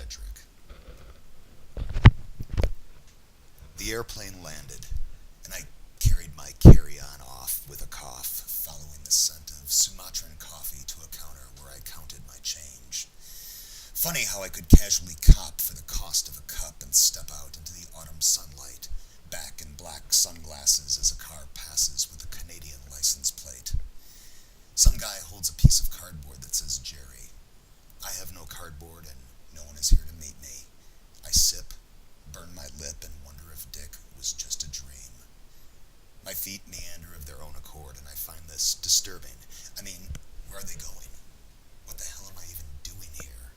Jedrik. The airplane landed, and I carried my carry-on off with a cough, following the scent of Sumatran coffee to a counter where I counted my change. Funny how I could casually cop for the cost of a cup and step out into the autumn sunlight, back in black sunglasses as a car passes with a Canadian license plate. Some guy holds a piece of cardboard that says Jerry. I have no cardboard and no one is here to meet me. I sip, burn my lip, and wonder if Dick was just a dream. My feet meander of their own accord, and I find this disturbing. I mean, where are they going? What the hell am I even doing here?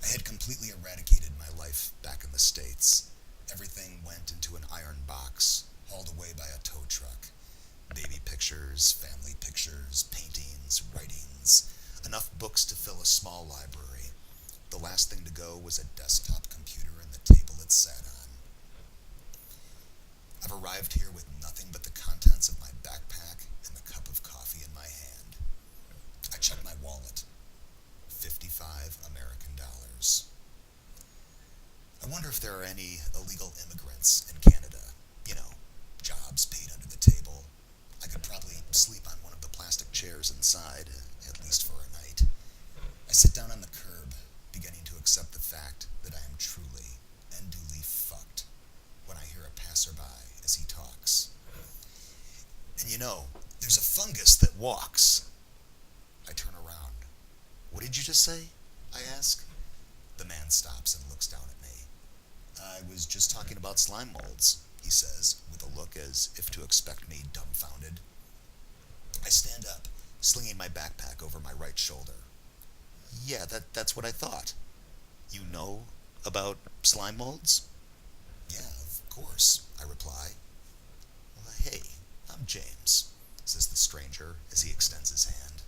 I had completely eradicated my life back in the States. Everything went into an iron box, hauled away by a tow truck. Baby pictures, family pictures, paintings, writings, enough books to fill a small library. The last thing to go was a desktop computer and the table it sat on. I've arrived here with nothing but the contents of my backpack and the cup of coffee in my hand. I check my wallet. 55 American dollars. I wonder if there are any illegal immigrants in Canada. You know, jobs paid under the table. I could probably sleep on one of the plastic chairs inside, at least for a night. I sit down on the curb, beginning to accept the fact that I am truly and duly fucked when I hear a passerby as he talks. And you know, there's a fungus that walks. I turn around. What did you just say? I ask. The man stops and looks down at me. I was just talking about slime molds, he says, with a look as if to expect me dumbfounded. I stand up, slinging my backpack over my right shoulder. Yeah, that's what I thought. You know about slime molds? Yeah, of course, I reply. Well, hey, I'm James, says the stranger as he extends his hand.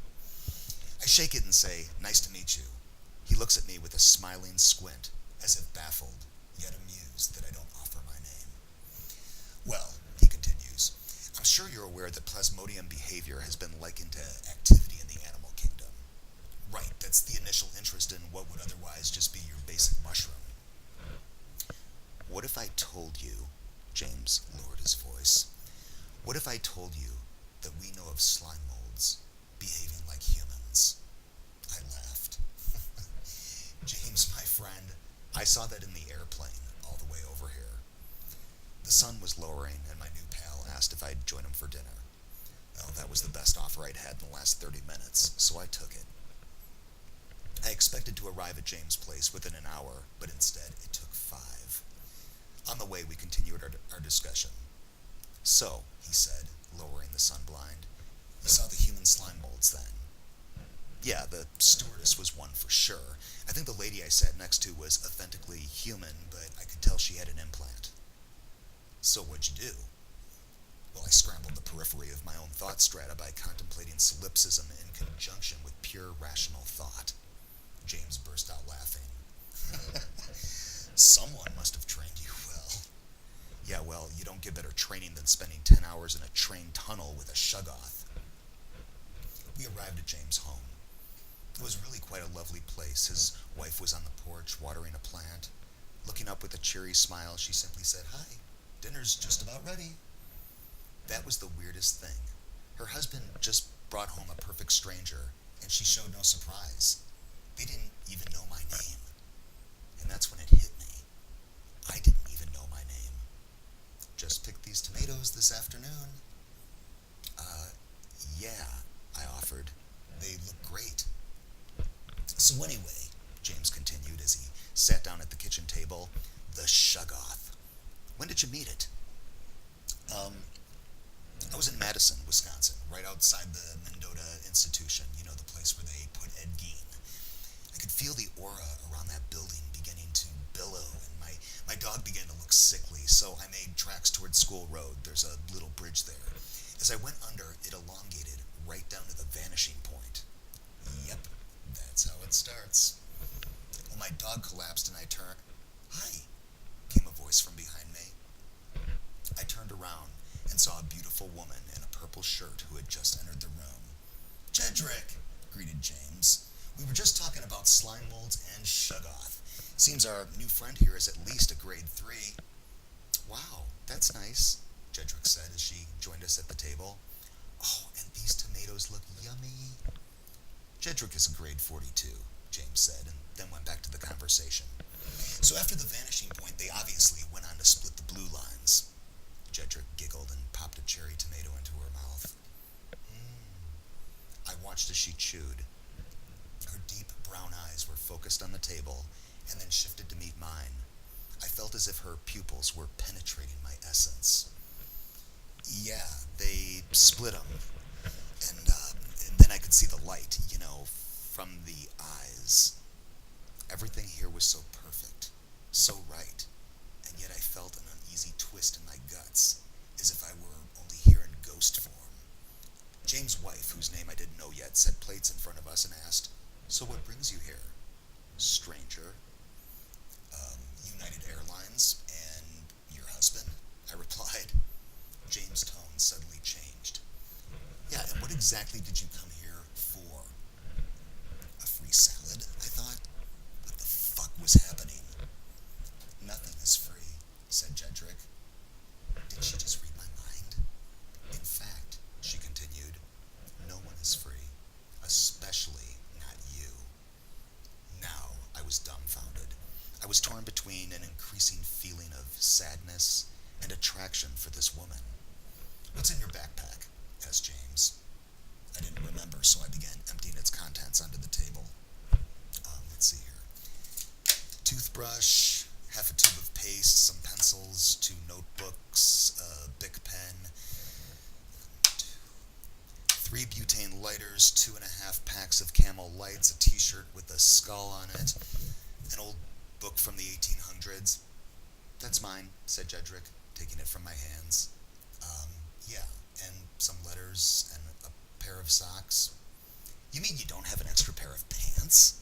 I shake it and say, nice to meet you. He looks at me with a smiling squint, as if baffled, yet amused that I don't offer my name. Well, he continues, I'm sure you're aware that plasmodium behavior has been likened to activity in the animal kingdom. Right, that's the initial interest in what would otherwise just be your basic mushroom. What if I told you, James lowered his voice, what if I told you that we know of slime molds behaving like humans? I laughed. James, my friend, I saw that in the airplane all the way over here. The sun was lowering, and my new pal asked if I'd join him for dinner. Well, that was the best offer I'd had in the last 30 minutes, so I took it. I expected to arrive at James' place within an hour, but instead it took 5. On the way, we continued our discussion. So, he said, lowering the sun blind, you saw the human slime molds then? Yeah, the stewardess was one for sure. I think the lady I sat next to was authentically human, but I could tell she had an implant. So what'd you do? Well, I scrambled the periphery of my own thought strata by contemplating solipsism in conjunction with pure rational thought. James burst out laughing. Someone must have trained you well. Yeah, well, you don't get better training than spending 10 hours in a train tunnel with a shuggoth. We arrived at James' home. It was really quite a lovely place. His wife was on the porch watering a plant. Looking up with a cheery smile, she simply said, "Hi, dinner's just about ready." That was the weirdest thing. Her husband just brought home a perfect stranger, and she showed no surprise. They didn't even know my name. And that's when it hit me. I didn't even know my name. Just picked these tomatoes this afternoon. Yeah, I offered. They look great. So anyway, James continued as he sat down at the kitchen table, the shuggoth. When did you meet it? I was in Madison, Wisconsin, right outside the Mendota Institution, you know, the place where they put Ed Gein. I could feel the aura around that building beginning to billow, and my dog began to look sickly, so I made tracks towards School Road. There's a little bridge there. As I went under, it elongated right down to the vanishing point. Yep, that's how it starts. Well, my dog collapsed and I turned. "Hi," came a voice from behind me. I turned around and saw a beautiful woman in a purple shirt who had just entered the room. "Jedrik," greeted James. "We were just talking about slime molds and shuggoth. Seems our new friend here is at least a grade 3. Wow, that's nice, Jedrik said as she joined us at the table. Oh, and these tomatoes look yummy. Jedrik is a grade 42, James said, and then went back to the conversation. So after the vanishing point, they obviously went on to split the blue lines. Jedrik giggled and popped a cherry tomato into her mouth. I watched as she chewed. Her deep brown eyes were focused on the table and then shifted to meet mine. I felt as if her pupils were penetrating my essence. Yeah, they split them. And then I could see the light, from the eyes. Everything here was so perfect, so right, and yet I felt an uneasy twist in my guts, as if I were only here in ghost form. James' wife, whose name I didn't know yet, set plates in front of us and asked, "So what brings you here?" "Stranger." "United Airlines and your husband?" I replied. James' tone suddenly changed. "Yeah, and what exactly did you come here for?" "A free salad," I thought. What the fuck was happening? "Nothing is free," said Jedrik. Did she just read my mind? "In fact," she continued, "no one is free, especially not you." Now I was dumbfounded. I was torn between an increasing feeling of sadness and attraction for this woman. "What's in your backpack?" asked James. I didn't remember, so I began emptying its contents onto the table. Let's see here. Toothbrush, half a tube of paste, some pencils, 2 notebooks, a Bic pen, 3 butane lighters, 2.5 packs of Camel Lights, a t-shirt with a skull on it, an old book from the 1800s. "That's mine," said Jedrik, taking it from my hands. Yeah, and some letters and a pair of socks." "You mean you don't have an extra pair of pants?"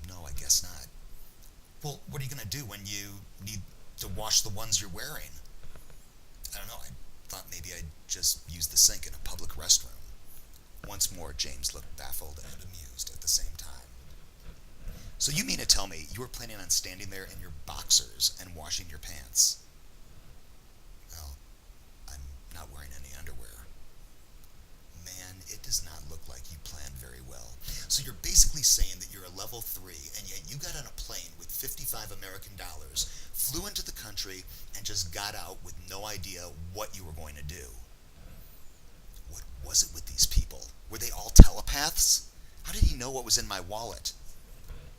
No, I guess not." "Well, what are you going to do when you need to wash the ones you're wearing?" "I don't know, I thought maybe I'd just use the sink in a public restroom." Once more, James looked baffled and amused at the same time. "So you mean to tell me you were planning on standing there in your boxers and washing your pants?" "Well, I'm not wearing any underwear." "Man, it does not look like you planned very well. So you're basically saying that you're a level 3, and yet you got on a plane with $55 American, flew into the country, and just got out with no idea what you were going to do." What was it with these people? Were they all telepaths? How did he know what was in my wallet?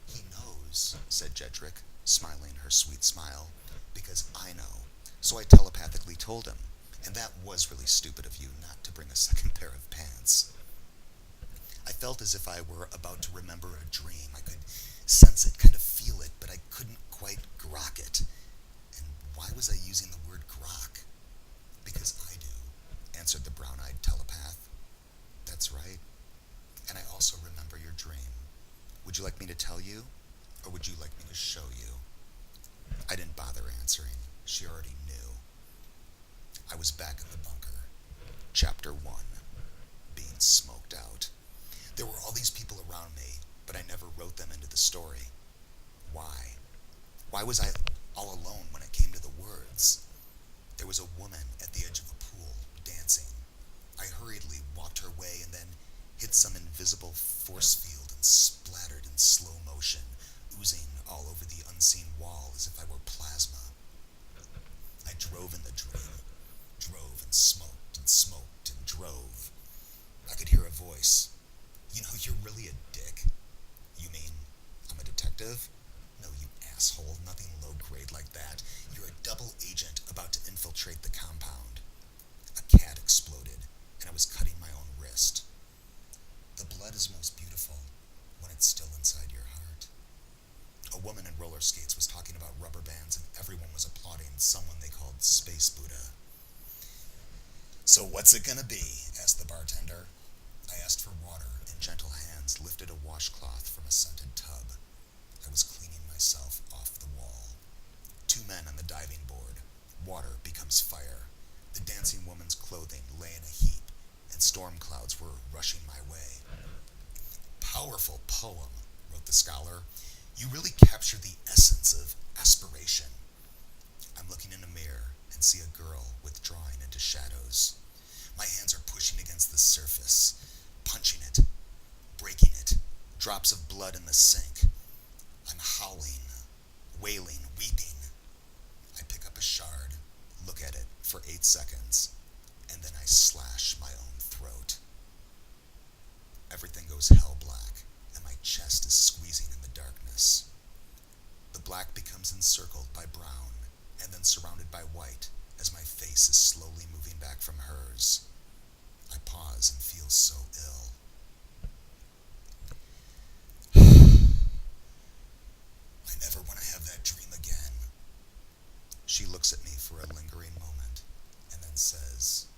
"He knows," said Jedrik, smiling her sweet smile, "because I know. So I telepathically told him. And that was really stupid of you not to bring a second pair of pants." I felt as if I were about to remember a dream. I could sense it, kind of feel it, but I couldn't quite grok it. And why was I using the word grok? "Because I do," answered the brown-eyed telepath. "That's right. And I also remember your dream. Would you like me to tell you, or would you like me to show you?" I didn't bother answering. She already knew. I was back in the bunker. Chapter 1. Being smoked out. There were all these people around me, but I never wrote them into the story. Why? Why was I all alone when it came to the words? There was a woman at the edge of a pool, dancing. I hurriedly walked her way and then hit some invisible force field and splattered in slow motion, oozing all over the unseen wall as if I were plasma. I drove in the dream. Drove and smoked and smoked and drove. I could hear a voice. "You're really a dick." "You mean I'm a detective?" "No, you asshole, nothing low grade like that. You're a double agent about to infiltrate the compound." A cat exploded, and I was cutting my own wrist. "The blood is most beautiful when it's still inside your heart." A woman in roller skates was talking about rubber bands, and everyone was applauding someone they called Space Buddha. "So what's it gonna be?" asked the bartender. I asked for water, and gentle hands lifted a washcloth from a scented tub. I was cleaning myself off the wall. 2 men on the diving board. Water becomes fire. The dancing woman's clothing lay in a heap, and storm clouds were rushing my way. "Powerful poem," wrote the scholar. You really capture the essence of aspiration. I'm looking in a mirror and see a girl withdrawing into shadows. My hands are pushing against the surface, punching it, breaking it, drops of blood in the sink. I'm howling, wailing, weeping. I pick up a shard, look at it for 8 seconds, and then I slash my own throat. Everything goes hell black, and my chest is squeezing in the darkness. The black becomes encircled by brown, and then surrounded by white, as my face is slowly moving back from hers. I pause and feel so ill. I never want to have that dream again. She looks at me for a lingering moment, and then says,